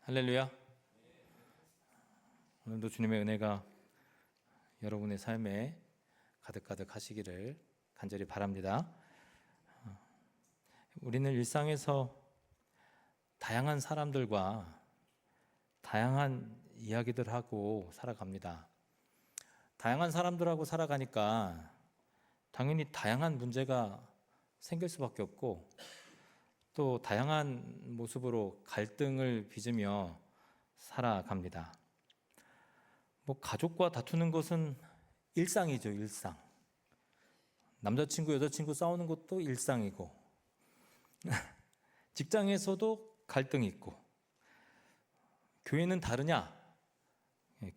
할렐루야. 오늘도 주님의 은혜가 여러분의 삶에 가득가득 하시기를 간절히 바랍니다. 우리는 일상에서 다양한 사람들과 다양한 이야기들 하고 살아갑니다. 다양한 사람들하고 살아가니까 당연히 다양한 문제가 생길 수밖에 없고, 또 다양한 모습으로 갈등을 빚으며 살아갑니다. 가족과 다투는 것은 일상이죠, 일상. 남자친구, 여자친구 싸우는 것도 일상이고, 직장에서도 갈등이 있고, 교회는 다르냐?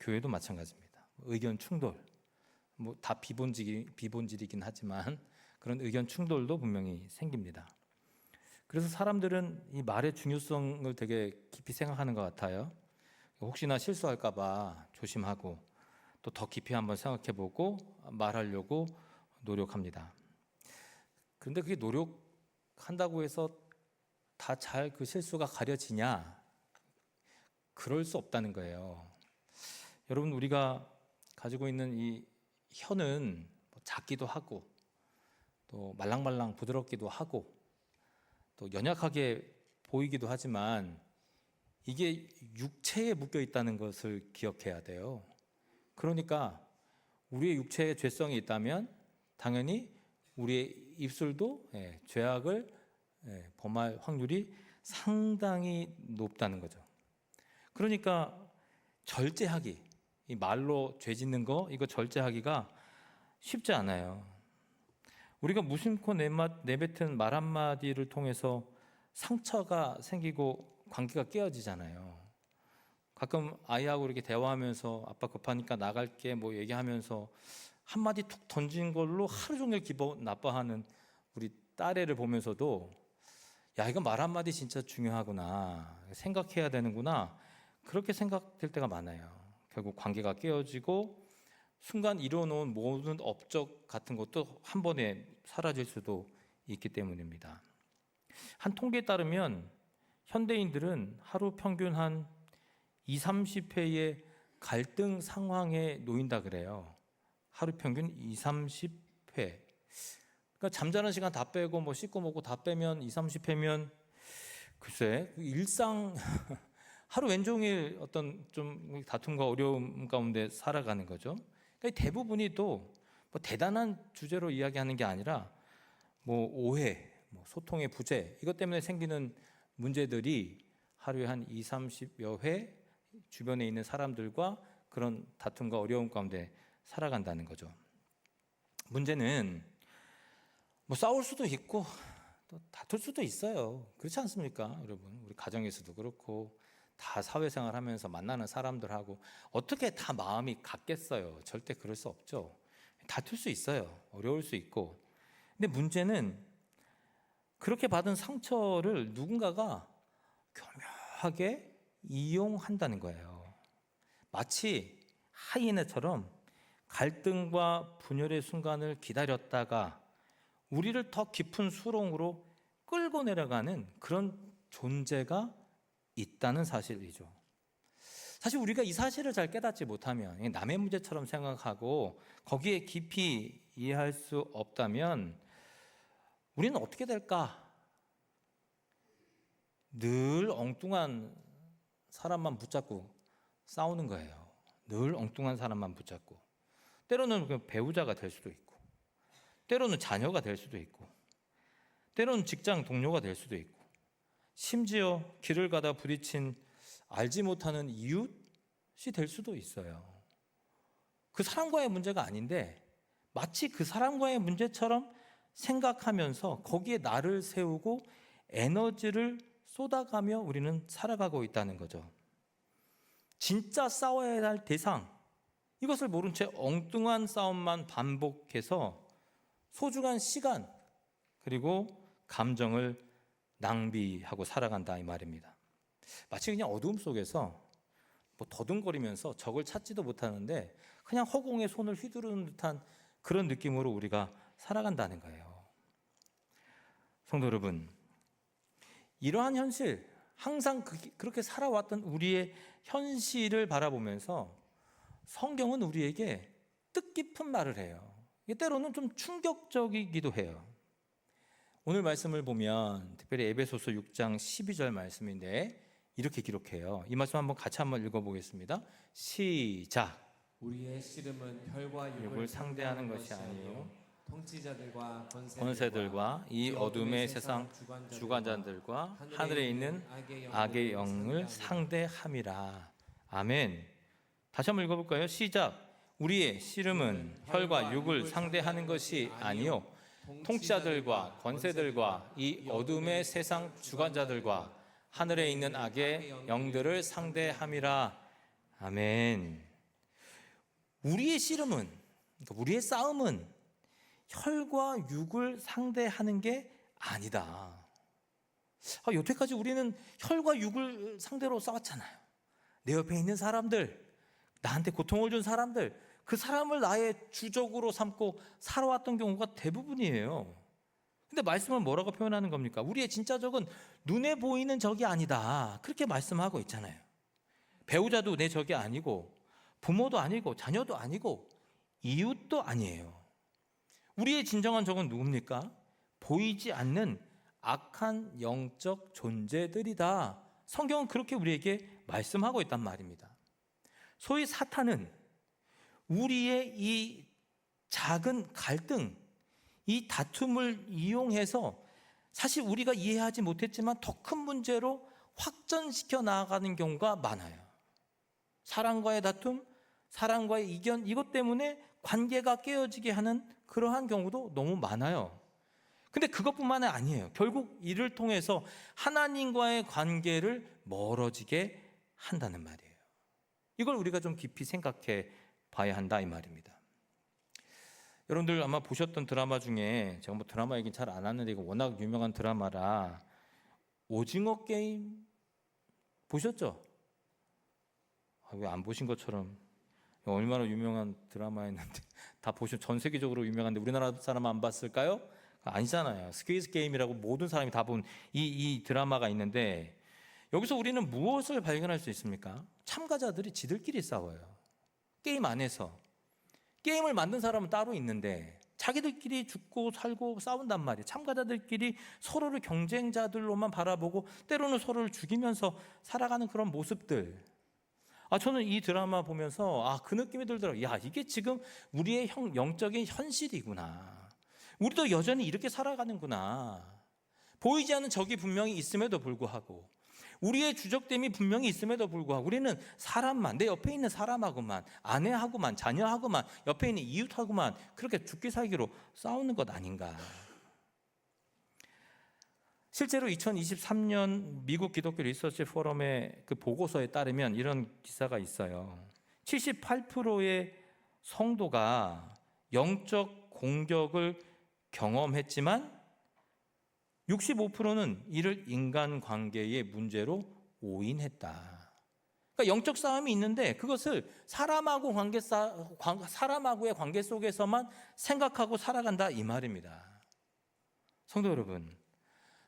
교회도 마찬가지입니다. 의견 충돌, 다 비본질이긴 하지만 그런 의견 충돌도 분명히 생깁니다. 그래서 사람들은 이 말의 중요성을 되게 깊이 생각하는 것 같아요. 혹시나 실수할까 봐 조심하고, 또 더 깊이 한번 생각해보고 말하려고 노력합니다. 그런데 그게 노력한다고 해서 다 잘 그 실수가 가려지냐? 그럴 수 없다는 거예요. 여러분, 우리가 가지고 있는 이 혀는 작기도 하고, 또 말랑말랑 부드럽기도 하고, 또 연약하게 보이기도 하지만 이게 육체에 묶여 있다는 것을 기억해야 돼요. 그러니까 우리의 육체에 죄성이 있다면 당연히 우리의 입술도 죄악을 범할 확률이 상당히 높다는 거죠. 그러니까 절제하기, 이 말로 죄 짓는 거, 이거 절제하기가 쉽지 않아요. 우리가 무심코 내뱉은 말 한마디를 통해서 상처가 생기고 관계가 깨어지잖아요. 가끔 아이하고 이렇게 대화하면서 아빠 급하니까 나갈게 얘기하면서 한마디 툭 던진 걸로 하루 종일 기분 나빠하는 우리 딸애를 보면서도, 야, 이거 말 한마디 진짜 중요하구나, 생각해야 되는구나, 그렇게 생각될 때가 많아요. 결국 관계가 깨어지고 순간 이뤄놓은 모든 업적 같은 것도 한 번에 사라질 수도 있기 때문입니다. 한 통계에 따르면 현대인들은 하루 평균 한 20-30회의 갈등 상황에 놓인다 그래요. 하루 평균 20-30회. 그러니까 잠자는 시간 다 빼고 씻고 먹고 다 빼면 20-30회면 글쎄, 일상 하루 왼종일 어떤 좀 다툼과 어려움 가운데 살아가는 거죠. 그러니까 대부분이 또 대단한 주제로 이야기하는 게 아니라 오해, 소통의 부재, 이것 때문에 생기는 문제들이 하루에 한 20-30여 회 주변에 있는 사람들과 그런 다툼과 어려움 가운데 살아간다는 거죠. 문제는 싸울 수도 있고 또 다툴 수도 있어요. 그렇지 않습니까, 여러분? 우리 가정에서도 그렇고 다 사회생활 하면서 만나는 사람들하고 어떻게 다 마음이 같겠어요? 절대 그럴 수 없죠. 다툴 수 있어요. 어려울 수 있고. 근데 문제는 그렇게 받은 상처를 누군가가 교묘하게 이용한다는 거예요. 마치 하이에나처럼 갈등과 분열의 순간을 기다렸다가 우리를 더 깊은 수렁으로 끌고 내려가는 그런 존재가 있다는 사실이죠. 사실 우리가 이 사실을 잘 깨닫지 못하면, 남의 문제처럼 생각하고 거기에 깊이 이해할 수 없다면 우리는 어떻게 될까? 늘 엉뚱한 사람만 붙잡고 싸우는 거예요. 늘 엉뚱한 사람만 붙잡고. 때로는 배우자가 될 수도 있고, 때로는 자녀가 될 수도 있고, 때로는 직장 동료가 될 수도 있고, 심지어 길을 가다 부딪힌 알지 못하는 이웃이 될 수도 있어요. 그 사람과의 문제가 아닌데 마치 그 사람과의 문제처럼 생각하면서 거기에 나를 세우고 에너지를 쏟아가며 우리는 살아가고 있다는 거죠. 진짜 싸워야 할 대상, 이것을 모른 채 엉뚱한 싸움만 반복해서 소중한 시간 그리고 감정을 낭비하고 살아간다, 이 말입니다. 마치 그냥 어두움 속에서 더듬거리면서 적을 찾지도 못하는데 그냥 허공에 손을 휘두르는 듯한 그런 느낌으로 우리가 살아간다는 거예요. 성도 여러분, 이러한 현실, 항상 그렇게 살아왔던 우리의 현실을 바라보면서 성경은 우리에게 뜻깊은 말을 해요. 때로는 좀 충격적이기도 해요. 오늘 말씀을 보면 특별히 에베소서 6장 12절 말씀인데 이렇게 기록해요. 이 말씀 같이 한번 읽어보겠습니다. 시작. 우리의 씨름은 혈과 육을 상대하는 것이 아니요 통치자들과 권세들과 이 어둠의 세상 주관자들과 하늘에 있는 악의 영을 상대함이라. 아멘. 다시 한번 읽어볼까요? 시작. 우리의 씨름은 혈과 육을 상대하는 것이 아니요 통치자들과 권세들과 이 어둠의 세상 주관자들과 하늘에 있는 악의 영들을 상대함이라. 아멘. 우리의 씨름은, 우리의 싸움은 혈과 육을 상대하는 게 아니다. 여태까지 우리는 혈과 육을 상대로 싸웠잖아요. 내 옆에 있는 사람들, 나한테 고통을 준 사람들, 그 사람을 나의 주적으로 삼고 살아왔던 경우가 대부분이에요. 근데 말씀은 뭐라고 표현하는 겁니까? 우리의 진짜 적은 눈에 보이는 적이 아니다. 그렇게 말씀하고 있잖아요. 배우자도 내 적이 아니고, 부모도 아니고, 자녀도 아니고, 이웃도 아니에요. 우리의 진정한 적은 누굽니까? 보이지 않는 악한 영적 존재들이다. 성경은 그렇게 우리에게 말씀하고 있단 말입니다. 소위 사탄은 우리의 이 작은 갈등, 이 다툼을 이용해서 사실 우리가 이해하지 못했지만 더 큰 문제로 확전시켜 나아가는 경우가 많아요. 사랑과의 다툼, 사랑과의 이견, 이것 때문에 관계가 깨어지게 하는 그러한 경우도 너무 많아요. 근데 그것뿐만 아니에요. 결국 이를 통해서 하나님과의 관계를 멀어지게 한다는 말이에요. 이걸 우리가 좀 깊이 생각해 봐야 한다 이 말입니다. 여러분들 아마 보셨던 드라마 중에, 제가 드라마 얘기는 잘 안 하는데 이거 워낙 유명한 드라마라, 오징어 게임 보셨죠? 왜 안 보신 것처럼, 얼마나 유명한 드라마였는데 다 보신, 전 세계적으로 유명한데 우리나라 사람 안 봤을까요? 아니잖아요. 스퀴즈 게임이라고 모든 사람이 다 본 이 드라마가 있는데, 여기서 우리는 무엇을 발견할 수 있습니까? 참가자들이 지들끼리 싸워요. 게임 안에서. 게임을 만든 사람은 따로 있는데 자기들끼리 죽고 살고 싸운단 말이에요. 참가자들끼리 서로를 경쟁자들로만 바라보고 때로는 서로를 죽이면서 살아가는 그런 모습들. 저는 이 드라마 보면서 그 느낌이 들더라고요. 이게 지금 우리의 영적인 현실이구나. 우리도 여전히 이렇게 살아가는구나. 보이지 않는 적이 분명히 있음에도 불구하고, 우리의 주적됨이 분명히 있음에도 불구하고 우리는 사람만, 내 옆에 있는 사람하고만, 아내하고만, 자녀하고만, 옆에 있는 이웃하고만 그렇게 죽기 살기로 싸우는 것 아닌가. 실제로 2023년 미국 기독교 리서치 포럼의 그 보고서에 따르면 이런 기사가 있어요. 78%의 성도가 영적 공격을 경험했지만 65%는 이를 인간관계의 문제로 오인했다. 그러니까 영적 싸움이 있는데 그것을 사람하고의 관계 속에서만 생각하고 살아간다 이 말입니다. 성도 여러분,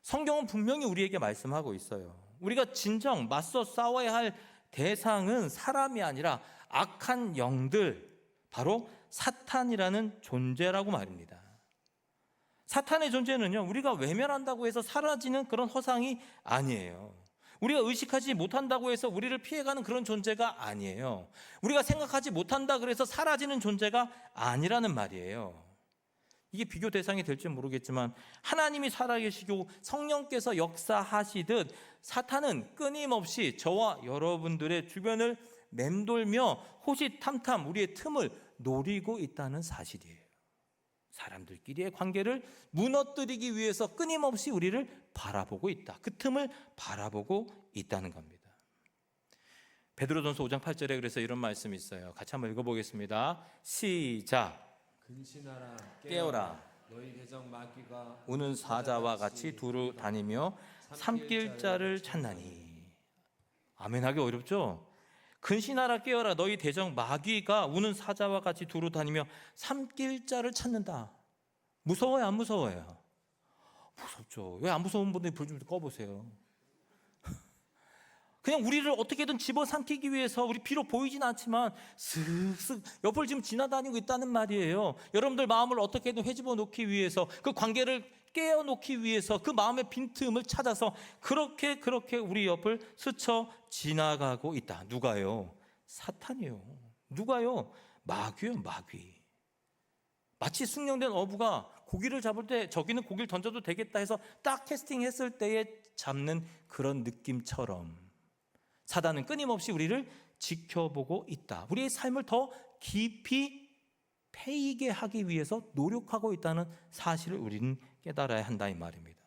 성경은 분명히 우리에게 말씀하고 있어요. 우리가 진정 맞서 싸워야 할 대상은 사람이 아니라 악한 영들, 바로 사탄이라는 존재라고 말입니다. 사탄의 존재는요, 우리가 외면한다고 해서 사라지는 그런 허상이 아니에요. 우리가 의식하지 못한다고 해서 우리를 피해가는 그런 존재가 아니에요. 우리가 생각하지 못한다 그래서 사라지는 존재가 아니라는 말이에요. 이게 비교 대상이 될지 모르겠지만 하나님이 살아계시고 성령께서 역사하시듯 사탄은 끊임없이 저와 여러분들의 주변을 맴돌며 호시탐탐 우리의 틈을 노리고 있다는 사실이에요. 사람들끼리의 관계를 무너뜨리기 위해서 끊임없이 우리를 바라보고 있다. 그 틈을 바라보고 있다는 겁니다. 베드로전서 5장 8절에 그래서 이런 말씀이 있어요. 같이 한번 읽어보겠습니다. 시작. 근신하라 깨어라. 너희 대적 마귀가 우는 사자와 같이 두루 다니며 삼킬 자를 찾나니. 아멘하기 어렵죠? 근신하라 깨어라. 너희 대적 마귀가 우는 사자와 같이 두루 다니며 삼킬 자를 찾는다. 무서워요, 안 무서워요? 무섭죠. 왜 안 무서운 분들이 불 좀 꺼보세요. 그냥 우리를 어떻게든 집어삼키기 위해서 우리 비록 보이진 않지만 슥슥 옆을 지금 지나다니고 있다는 말이에요. 여러분들 마음을 어떻게든 회집어 놓기 위해서, 그 관계를 깨어놓기 위해서 그 마음의 빈틈을 찾아서 그렇게 우리 옆을 스쳐 지나가고 있다. 누가요? 사탄이요. 누가요? 마귀요, 마귀. 마치 숙련된 어부가 고기를 잡을 때 저기는 고기를 던져도 되겠다 해서 딱 캐스팅했을 때에 잡는 그런 느낌처럼 사단은 끊임없이 우리를 지켜보고 있다. 우리의 삶을 더 깊이 패이게 하기 위해서 노력하고 있다는 사실을 우리는 깨달아야 한다 이 말입니다.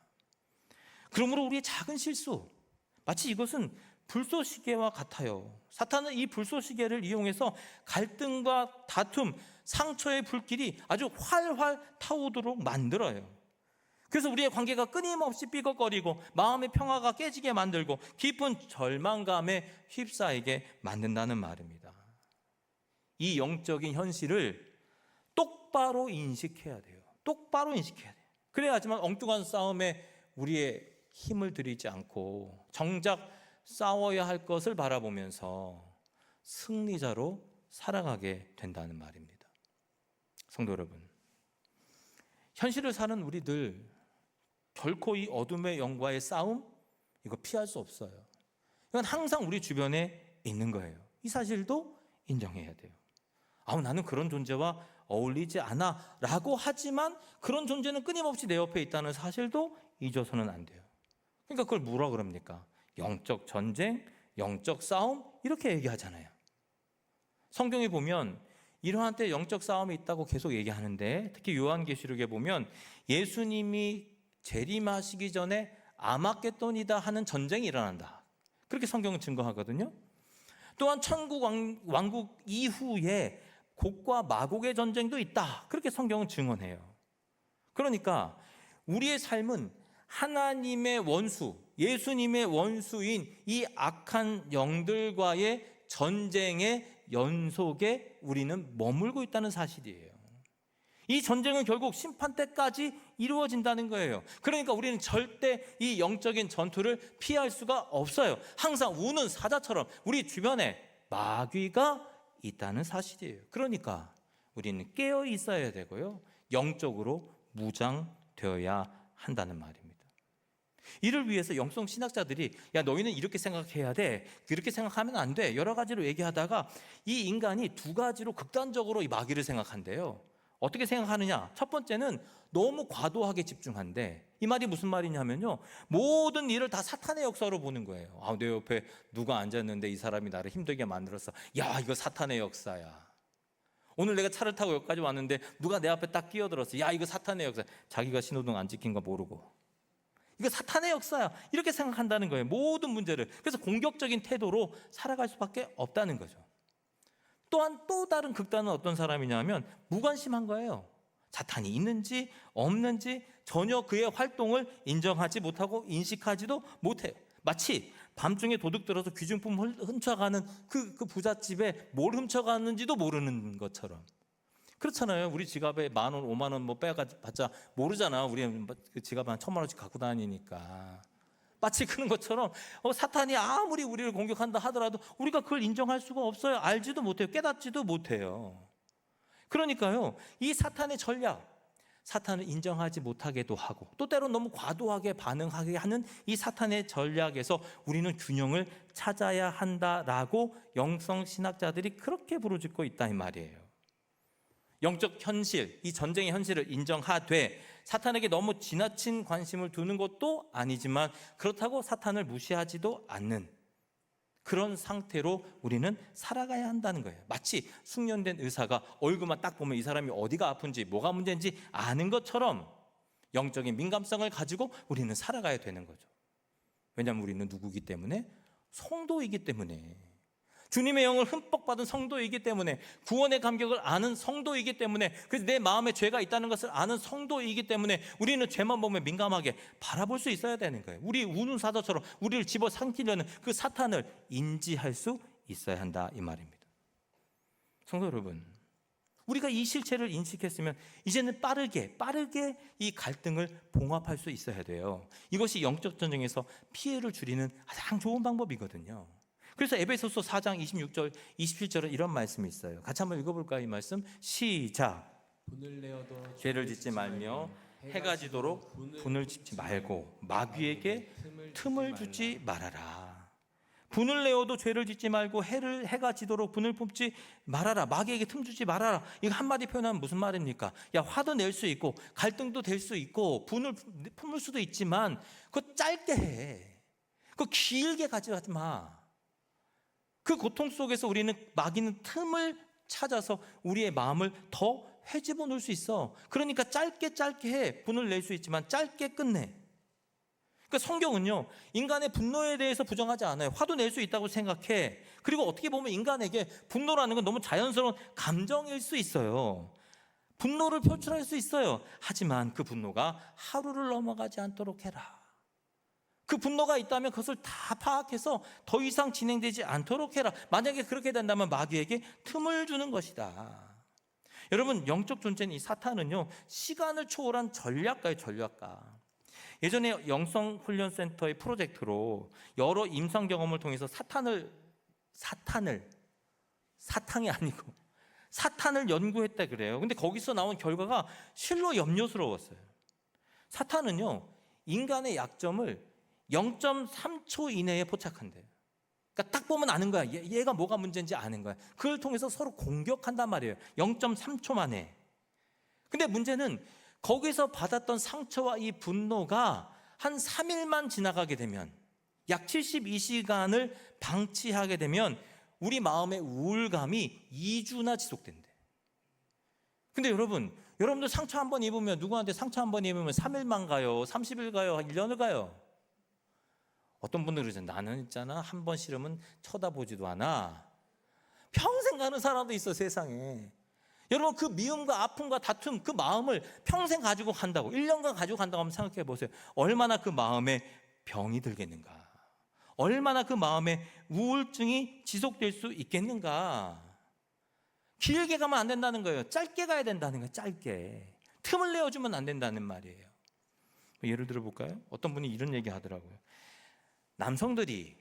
그러므로 우리의 작은 실수, 마치 이것은 불쏘시개와 같아요. 사탄은 이 불쏘시개를 이용해서 갈등과 다툼, 상처의 불길이 아주 활활 타오도록 만들어요. 그래서 우리의 관계가 끊임없이 삐걱거리고 마음의 평화가 깨지게 만들고 깊은 절망감에 휩싸이게 만든다는 말입니다. 이 영적인 현실을 똑바로 인식해야 돼요. 똑바로 인식해야 돼요. 그래야지만 엉뚱한 싸움에 우리의 힘을 들이지 않고 정작 싸워야 할 것을 바라보면서 승리자로 살아가게 된다는 말입니다. 성도 여러분, 현실을 사는 우리들 결코 이 어둠의 영과의 싸움 이거 피할 수 없어요. 이건 항상 우리 주변에 있는 거예요. 이 사실도 인정해야 돼요. 나는 그런 존재와 어울리지 않아 라고 하지만 그런 존재는 끊임없이 내 옆에 있다는 사실도 잊어서는 안 돼요. 그러니까 그걸 뭐라 그럽니까? 영적 전쟁, 영적 싸움 이렇게 얘기하잖아요. 성경에 보면 이러한 때 영적 싸움이 있다고 계속 얘기하는데, 특히 요한계시록에 보면 예수님이 재림하시기 전에 아마겟돈이다 하는 전쟁이 일어난다, 그렇게 성경은 증거하거든요. 또한 천국 왕국 이후에 곡과 마곡의 전쟁도 있다, 그렇게 성경은 증언해요. 그러니까 우리의 삶은 하나님의 원수, 예수님의 원수인 이 악한 영들과의 전쟁의 연속에 우리는 머물고 있다는 사실이에요. 이 전쟁은 결국 심판 때까지 이루어진다는 거예요. 그러니까 우리는 절대 이 영적인 전투를 피할 수가 없어요. 항상 우는 사자처럼 우리 주변에 마귀가 있다는 사실이에요. 그러니까 우리는 깨어 있어야 되고요, 영적으로 무장되어야 한다는 말입니다. 이를 위해서 영성 신학자들이 야 너희는 이렇게 생각해야 돼, 그렇게 생각하면 안 돼, 여러 가지로 얘기하다가 이 인간이 두 가지로 극단적으로 이 마귀를 생각한대요. 어떻게 생각하느냐? 첫 번째는 너무 과도하게 집중한대. 이 말이 무슨 말이냐면요, 모든 일을 다 사탄의 역사로 보는 거예요. 내 옆에 누가 앉았는데 이 사람이 나를 힘들게 만들었어. 야, 이거 사탄의 역사야. 오늘 내가 차를 타고 여기까지 왔는데 누가 내 앞에 딱 끼어들었어. 야, 이거 사탄의 역사. 자기가 신호등 안 지킨 거 모르고. 이거 사탄의 역사야. 이렇게 생각한다는 거예요, 모든 문제를. 그래서 공격적인 태도로 살아갈 수밖에 없다는 거죠. 또한 또 다른 극단은 어떤 사람이냐면 무관심한 거예요. 사탄이 있는지 없는지 전혀 그의 활동을 인정하지 못하고 인식하지도 못해요. 마치 밤중에 도둑 들어서 귀중품 훔쳐가는 그 부잣집에 뭘 훔쳐갔는지도 모르는 것처럼. 그렇잖아요. 우리 지갑에 10,000원, 50,000원 뭐 빼가봤자 모르잖아. 우리 그 지갑에 한 1,000,000원씩 갖고 다니니까. 마치 그런 것처럼 사탄이 아무리 우리를 공격한다 하더라도 우리가 그걸 인정할 수가 없어요. 알지도 못해요. 깨닫지도 못해요. 그러니까요, 이 사탄의 전략, 사탄을 인정하지 못하게도 하고 또 때로 너무 과도하게 반응하게 하는 이 사탄의 전략에서 우리는 균형을 찾아야 한다라고 영성 신학자들이 그렇게 부르짖고 있다 이 말이에요. 영적 현실, 이 전쟁의 현실을 인정하되 사탄에게 너무 지나친 관심을 두는 것도 아니지만 그렇다고 사탄을 무시하지도 않는 그런 상태로 우리는 살아가야 한다는 거예요. 마치 숙련된 의사가 얼굴만 딱 보면 이 사람이 어디가 아픈지 뭐가 문제인지 아는 것처럼 영적인 민감성을 가지고 우리는 살아가야 되는 거죠. 왜냐하면 우리는 누구이기 때문에? 성도이기 때문에. 주님의 영을 흠뻑 받은 성도이기 때문에, 구원의 감격을 아는 성도이기 때문에, 그래서 내 마음에 죄가 있다는 것을 아는 성도이기 때문에 우리는 죄만 보면 민감하게 바라볼 수 있어야 되는 거예요. 우리 우는 사자처럼 우리를 집어삼키려는 그 사탄을 인지할 수 있어야 한다 이 말입니다. 성도 여러분, 우리가 이 실체를 인식했으면 이제는 빠르게 이 갈등을 봉합할 수 있어야 돼요. 이것이 영적 전쟁에서 피해를 줄이는 가장 좋은 방법이거든요. 그래서 에베소서 4장 26절 27절은 이런 말씀이 있어요. 같이 한번 읽어볼까요? 이 말씀 시작. 분을 내어도 죄를 짓지 말며 해가 지도록 분을 짓지 말고 마귀에게 틈을 주지 말아라. 분을 내어도 죄를 짓지 말고 해가 지도록 분을 뽑지 말아라. 마귀에게 틈 주지 말아라. 이거 한마디 표현하면 무슨 말입니까? 야, 화도 낼 수 있고 갈등도 될 수 있고 분을 품을 수도 있지만 그거 짧게 해. 그거 길게 가져가지 마. 그 고통 속에서 마귀는 틈을 찾아서 우리의 마음을 더 헤집어 놓을 수 있어. 그러니까 짧게 해. 분을 낼 수 있지만 짧게 끝내. 그러니까 성경은요, 인간의 분노에 대해서 부정하지 않아요. 화도 낼 수 있다고 생각해. 그리고 어떻게 보면 인간에게 분노라는 건 너무 자연스러운 감정일 수 있어요. 분노를 표출할 수 있어요. 하지만 그 분노가 하루를 넘어가지 않도록 해라. 그 분노가 있다면 그것을 다 파악해서 더 이상 진행되지 않도록 해라. 만약에 그렇게 된다면 마귀에게 틈을 주는 것이다. 여러분, 영적 존재는 이 사탄은요, 시간을 초월한 전략가예요, 전략가. 예전에 영성훈련센터의 프로젝트로 여러 임상 경험을 통해서 사탄을 연구했다 그래요. 근데 거기서 나온 결과가 실로 염려스러웠어요. 사탄은요, 인간의 약점을 0.3초 이내에 포착한대요. 그러니까 딱 보면 아는 거야. 얘가 뭐가 문제인지 아는 거야. 그걸 통해서 서로 공격한단 말이에요. 0.3초 만에. 근데 문제는 거기서 받았던 상처와 이 분노가 한 3일만 지나가게 되면, 약 72시간을 방치하게 되면 우리 마음의 우울감이 2주나 지속된대. 근데 여러분들 상처 한번 입으면, 누구한테 상처 한번 입으면 3일만 가요? 30일 가요? 1년을 가요? 어떤 분들은 그러잖아요. 나는 있잖아, 한 번 싫으면 쳐다보지도 않아. 평생 가는 사람도 있어, 세상에. 여러분, 그 미움과 아픔과 다툼, 그 마음을 평생 가지고 간다고, 1년간 가지고 간다고 한번 생각해 보세요. 얼마나 그 마음에 병이 들겠는가? 얼마나 그 마음에 우울증이 지속될 수 있겠는가? 길게 가면 안 된다는 거예요. 짧게 가야 된다는 거예요. 짧게. 틈을 내어주면 안 된다는 말이에요. 예를 들어 볼까요? 어떤 분이 이런 얘기 하더라고요. 남성들이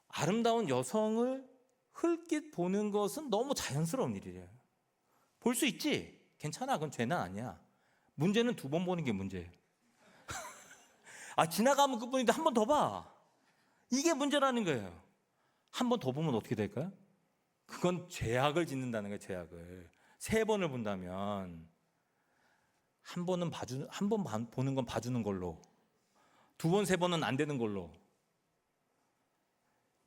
아름다운 여성을 흘낏 보는 것은 너무 자연스러운 일이래요. 볼 수 있지? 괜찮아. 그건 죄는 아니야. 문제는 2번 보는 게 문제예요. 지나가면 그뿐인데 한 번 더 봐. 이게 문제라는 거예요. 한 번 더 보면 어떻게 될까요? 그건 죄악을 짓는다는 거예요. 죄악을. 3번을 본다면 한 번 보는 건 봐주는 걸로, 2번, 3번은 안 되는 걸로.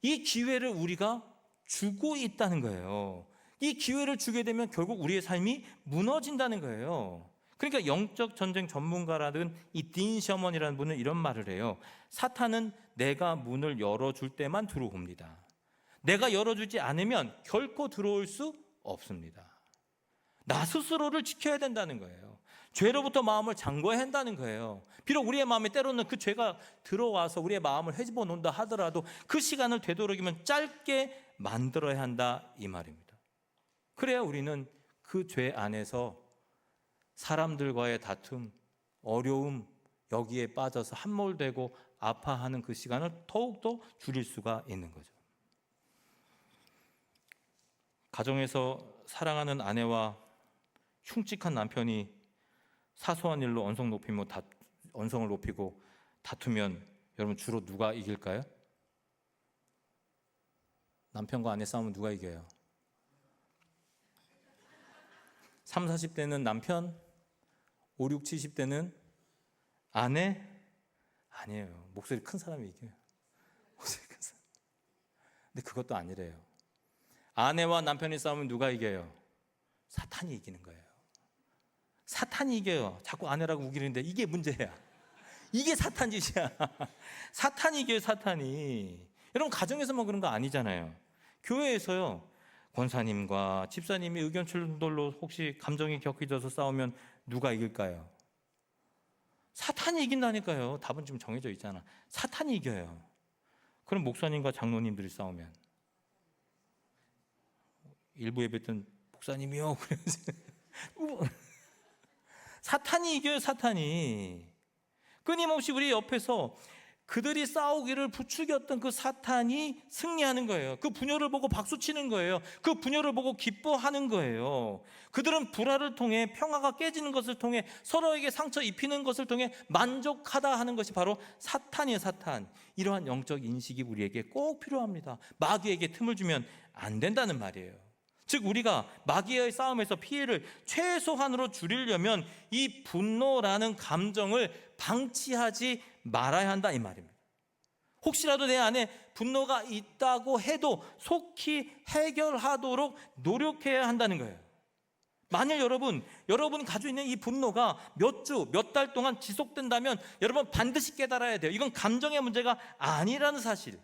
이 기회를 우리가 주고 있다는 거예요. 이 기회를 주게 되면 결국 우리의 삶이 무너진다는 거예요. 그러니까 영적 전쟁 전문가라는 이 딘 셔먼이라는 분은 이런 말을 해요. 사탄은 내가 문을 열어줄 때만 들어옵니다. 내가 열어주지 않으면 결코 들어올 수 없습니다. 나 스스로를 지켜야 된다는 거예요. 죄로부터 마음을 잠궈야 한다는 거예요. 비록 우리의 마음에 때로는 그 죄가 들어와서 우리의 마음을 헤집어 놓는다 하더라도 그 시간을 되도록이면 짧게 만들어야 한다, 이 말입니다. 그래야 우리는 그 죄 안에서 사람들과의 다툼, 어려움, 여기에 빠져서 함몰되고 아파하는 그 시간을 더욱더 줄일 수가 있는 거죠. 가정에서 사랑하는 아내와 흉측한 남편이 사소한 일로 언성을 높이고 다투면 여러분, 주로 누가 이길까요? 남편과 아내 싸우면 누가 이겨요? 3, 40대는 남편, 5, 6, 70대는 아내? 아니에요. 목소리 큰 사람이 이겨요. 목소리 큰 사람. 근데 그것도 아니래요. 아내와 남편이 싸우면 누가 이겨요? 사탄이 이기는 거예요. 사탄이 이겨요. 자꾸 아내라고 우기는데 이게 문제야. 이게 사탄 짓이야. 사탄이 이겨요, 사탄이. 여러분, 가정에서만 그런 거 아니잖아요. 교회에서요, 권사님과 집사님이 의견 충돌로 혹시 감정이 격해져서 싸우면 누가 이길까요? 사탄이 이긴다니까요. 답은 지금 정해져 있잖아. 사탄이 이겨요. 그럼 목사님과 장로님들이 싸우면, 일부 예배 때 목사님이요. 사탄이 이겨요, 사탄이. 끊임없이 우리 옆에서 그들이 싸우기를 부추겼던 그 사탄이 승리하는 거예요. 그 분열을 보고 박수치는 거예요. 그 분열을 보고 기뻐하는 거예요. 그들은 불화를 통해, 평화가 깨지는 것을 통해, 서로에게 상처 입히는 것을 통해 만족하다 하는 것이 바로 사탄이에요, 사탄. 이러한 영적 인식이 우리에게 꼭 필요합니다. 마귀에게 틈을 주면 안 된다는 말이에요. 즉 우리가 마귀의 싸움에서 피해를 최소한으로 줄이려면 이 분노라는 감정을 방치하지 말아야 한다 이 말입니다. 혹시라도 내 안에 분노가 있다고 해도 속히 해결하도록 노력해야 한다는 거예요. 만일 여러분이 가지고 있는 이 분노가 몇 주, 몇 달 동안 지속된다면 여러분 반드시 깨달아야 돼요. 이건 감정의 문제가 아니라는 사실.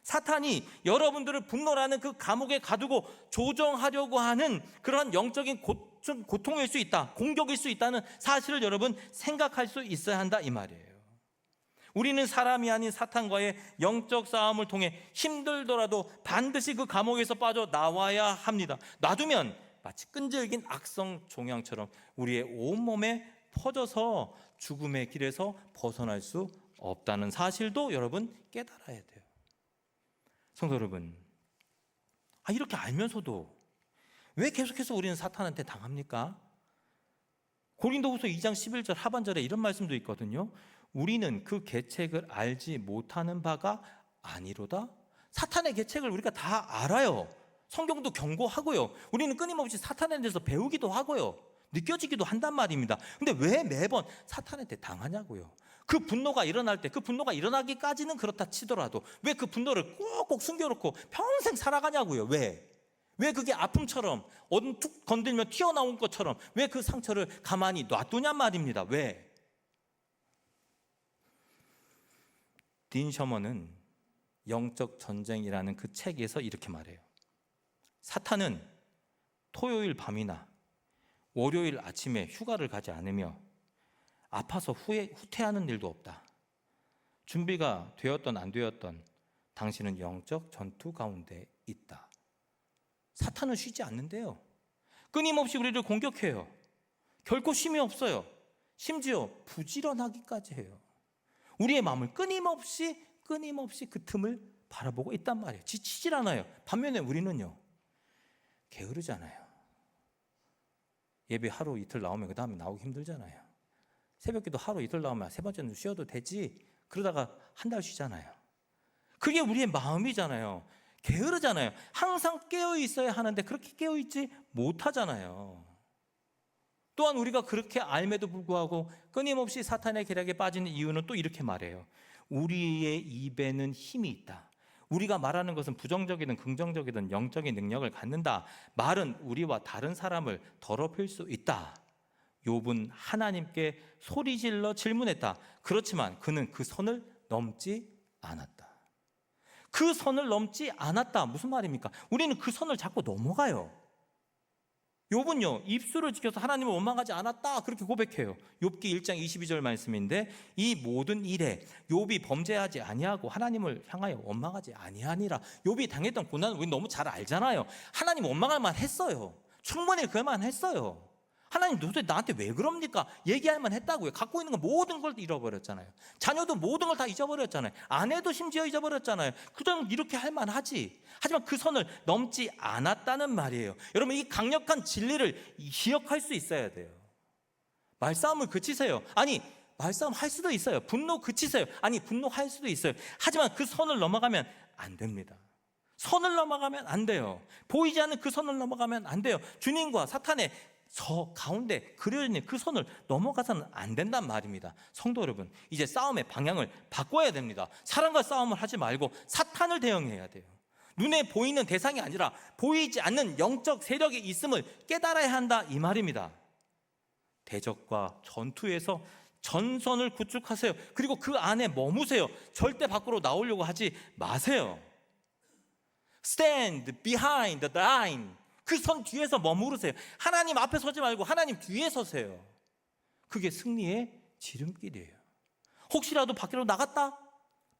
사탄이 여러분들을 분노라는 그 감옥에 가두고 조정하려고 하는 그러한 영적인 고통일 수 있다, 공격일 수 있다는 사실을 여러분 생각할 수 있어야 한다 이 말이에요. 우리는 사람이 아닌 사탄과의 영적 싸움을 통해 힘들더라도 반드시 그 감옥에서 빠져나와야 합니다. 놔두면 마치 끈질긴 악성 종양처럼 우리의 온몸에 퍼져서 죽음의 길에서 벗어날 수 없다는 사실도 여러분 깨달아야 돼요. 성도 여러분, 이렇게 알면서도 왜 계속해서 우리는 사탄한테 당합니까? 고린도후서 2장 11절 하반절에 이런 말씀도 있거든요. 우리는 그 계책을 알지 못하는 바가 아니로다. 사탄의 계책을 우리가 다 알아요. 성경도 경고하고요. 우리는 끊임없이 사탄에 대해서 배우기도 하고요. 느껴지기도 한단 말입니다. 근데 왜 매번 사탄한테 당하냐고요. 그 분노가 일어날 때, 그 분노가 일어나기까지는 그렇다 치더라도 왜 그 분노를 꼭꼭 숨겨놓고 평생 살아가냐고요. 왜 그게 아픔처럼 툭 건들면 튀어나온 것처럼 왜 그 상처를 가만히 놔두냔 말입니다. 왜? 딘 셔먼은 영적 전쟁이라는 그 책에서 이렇게 말해요. 사탄은 토요일 밤이나 월요일 아침에 휴가를 가지 않으며 아파서 후퇴하는 일도 없다. 준비가 되었던 안 되었던 당신은 영적 전투 가운데 있다. 사탄은 쉬지 않는데요. 끊임없이 우리를 공격해요. 결코 쉼이 없어요. 심지어 부지런하기까지 해요. 우리의 마음을 끊임없이 그 틈을 바라보고 있단 말이에요. 지치질 않아요. 반면에 우리는요, 게으르잖아요. 예배 하루 이틀 나오면 그 다음에 나오기 힘들잖아요. 새벽기도 하루 이틀 나오면 세 번째는 쉬어도 되지. 그러다가 한 달 쉬잖아요. 그게 우리의 마음이잖아요. 게으르잖아요. 항상 깨어 있어야 하는데 그렇게 깨어 있지 못하잖아요. 또한 우리가 그렇게 알매도 불구하고 끊임없이 사탄의 계략에 빠지는 이유는 또 이렇게 말해요. 우리의 입에는 힘이 있다. 우리가 말하는 것은 부정적이든 긍정적이든 영적인 능력을 갖는다. 말은 우리와 다른 사람을 더럽힐 수 있다. 욥은 하나님께 소리질러 질문했다. 그렇지만 그는 그 선을 넘지 않았다. 그 선을 넘지 않았다. 무슨 말입니까? 우리는 그 선을 자꾸 넘어가요. 욥은요, 입술을 지켜서 하나님을 원망하지 않았다 그렇게 고백해요. 욥기 1장 22절 말씀인데 이 모든 일에 욥이 범죄하지 아니하고 하나님을 향하여 원망하지 아니하니라. 욥이 당했던 고난을 우리 너무 잘 알잖아요. 하나님 원망할 만 했어요. 충분히 그만 했어요. 하나님 도대체 나한테 왜 그럽니까? 얘기할 만 했다고요. 갖고 있는 거 모든 걸 잃어버렸잖아요. 자녀도 모든 걸 다 잊어버렸잖아요. 아내도 심지어 잊어버렸잖아요. 그럼 이렇게 할 만하지. 하지만 그 선을 넘지 않았다는 말이에요. 여러분, 이 강력한 진리를 기억할 수 있어야 돼요. 말싸움을 그치세요. 아니, 말싸움 할 수도 있어요. 분노 그치세요. 아니, 분노할 수도 있어요. 하지만 그 선을 넘어가면 안 됩니다. 선을 넘어가면 안 돼요. 보이지 않는 그 선을 넘어가면 안 돼요. 주님과 사탄의 저 가운데 그려진 그 선을 넘어가서는 안 된단 말입니다. 성도 여러분, 이제 싸움의 방향을 바꿔야 됩니다. 사람과 싸움을 하지 말고 사탄을 대응해야 돼요. 눈에 보이는 대상이 아니라 보이지 않는 영적 세력이 있음을 깨달아야 한다 이 말입니다. 대적과 전투에서 전선을 구축하세요. 그리고 그 안에 머무세요. 절대 밖으로 나오려고 하지 마세요. Stand behind the line. 그 선 뒤에서 머무르세요. 하나님 앞에 서지 말고 하나님 뒤에 서세요. 그게 승리의 지름길이에요. 혹시라도 밖으로 나갔다?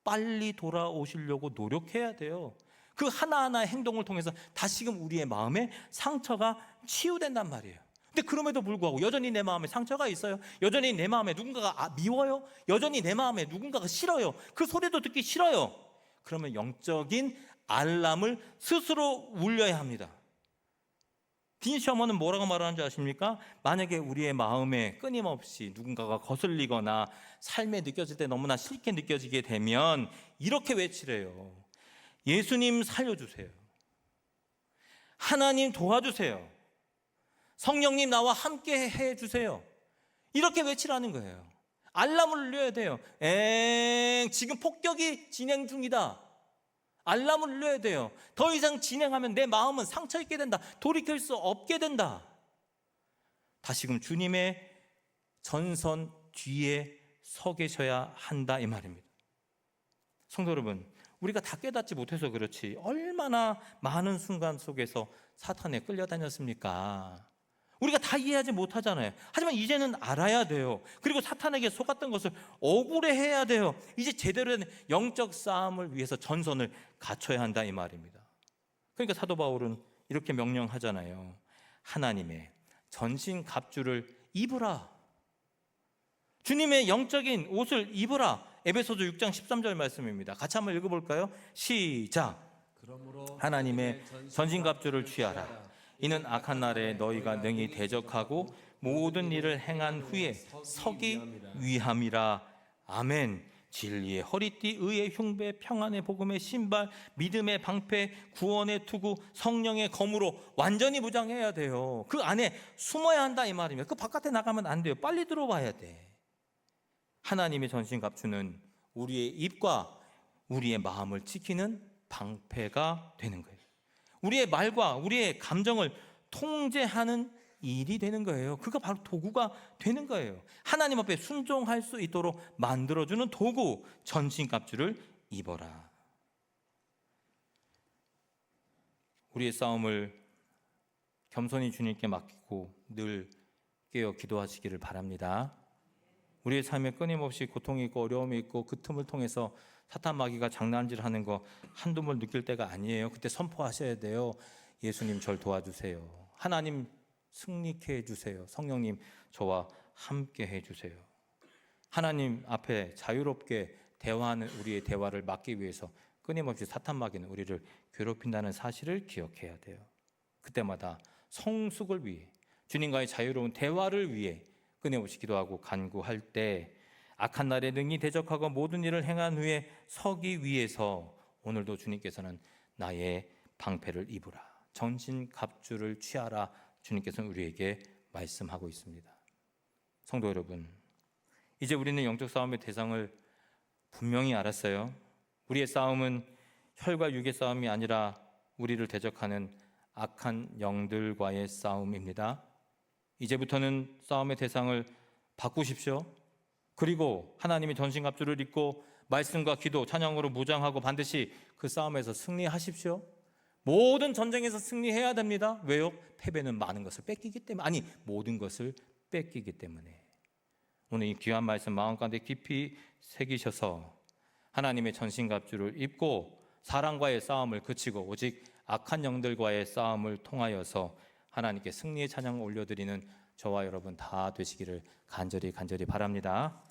빨리 돌아오시려고 노력해야 돼요. 그 하나하나의 행동을 통해서 다시금 우리의 마음에 상처가 치유된단 말이에요. 근데 그럼에도 불구하고 여전히 내 마음에 상처가 있어요. 여전히 내 마음에 누군가가 미워요. 여전히 내 마음에 누군가가 싫어요. 그 소리도 듣기 싫어요. 그러면 영적인 알람을 스스로 울려야 합니다. 딘 셔먼은 뭐라고 말하는지 아십니까? 만약에 우리의 마음에 끊임없이 누군가가 거슬리거나 삶에 느껴질 때 너무나 싫게 느껴지게 되면 이렇게 외치래요. 예수님 살려주세요. 하나님 도와주세요. 성령님 나와 함께 해주세요. 이렇게 외치라는 거예요. 알람을 울려야 돼요. 지금 폭격이 진행 중이다. 알람을 울려야 돼요. 더 이상 진행하면 내 마음은 상처 입게 된다. 돌이킬 수 없게 된다. 다시금 주님의 전선 뒤에 서 계셔야 한다 이 말입니다. 성도 여러분, 우리가 다 깨닫지 못해서 그렇지 얼마나 많은 순간 속에서 사탄에 끌려다녔습니까? 우리가 다 이해하지 못하잖아요. 하지만 이제는 알아야 돼요. 그리고 사탄에게 속았던 것을 억울해해야 돼요. 이제 제대로 된 영적 싸움을 위해서 전선을 갖춰야 한다 이 말입니다. 그러니까 사도 바울은 이렇게 명령하잖아요. 하나님의 전신갑주를 입으라. 주님의 영적인 옷을 입으라. 에베소서 6장 13절 말씀입니다. 같이 한번 읽어볼까요? 시작. 그러므로 하나님의 전신갑주를 취하라. 이는 악한 날에 너희가 능히 대적하고 모든 일을 행한 후에 서기 위함이라. 아멘. 진리의 허리띠, 의의 흉배, 평안의 복음의 신발, 믿음의 방패, 구원의 투구, 성령의 검으로 완전히 무장해야 돼요. 그 안에 숨어야 한다 이 말입니다. 그 바깥에 나가면 안 돼요. 빨리 들어와야 돼. 하나님의 전신갑주는 우리의 입과 우리의 마음을 지키는 방패가 되는 거예요. 우리의 말과 우리의 감정을 통제하는 일이 되는 거예요. 그거 바로 도구가 되는 거예요. 하나님 앞에 순종할 수 있도록 만들어주는 도구, 전신갑주를 입어라. 우리의 싸움을 겸손히 주님께 맡기고 늘 깨어 기도하시기를 바랍니다. 우리의 삶에 끊임없이 고통이 있고 어려움이 있고 그 틈을 통해서 사탄 마귀가 장난질하는 거 한두 번 느낄 때가 아니에요. 그때 선포하셔야 돼요. 예수님 절 도와주세요. 하나님 승리케 해주세요. 성령님 저와 함께 해주세요. 하나님 앞에 자유롭게 대화하는 우리의 대화를 막기 위해서 끊임없이 사탄 마귀는 우리를 괴롭힌다는 사실을 기억해야 돼요. 그때마다 성숙을 위해 주님과의 자유로운 대화를 위해 끊임없이 기도하고 간구할 때 악한 날에 능히 대적하고 모든 일을 행한 후에 서기 위해서 오늘도 주님께서는 나의 방패를 입으라, 전신갑주를 취하라, 주님께서는 우리에게 말씀하고 있습니다. 성도 여러분, 이제 우리는 영적 싸움의 대상을 분명히 알았어요. 우리의 싸움은 혈과 육의 싸움이 아니라 우리를 대적하는 악한 영들과의 싸움입니다. 이제부터는 싸움의 대상을 바꾸십시오. 그리고 하나님의 전신갑주를 입고 말씀과 기도, 찬양으로 무장하고 반드시 그 싸움에서 승리하십시오. 모든 전쟁에서 승리해야 됩니다. 왜요? 패배는 많은 것을 뺏기기 때문에, 아니 모든 것을 뺏기기 때문에. 오늘 이 귀한 말씀 마음 가운데 깊이 새기셔서 하나님의 전신갑주를 입고 사랑과의 싸움을 그치고 오직 악한 영들과의 싸움을 통하여서 하나님께 승리의 찬양을 올려드리는 저와 여러분 다 되시기를 간절히 바랍니다.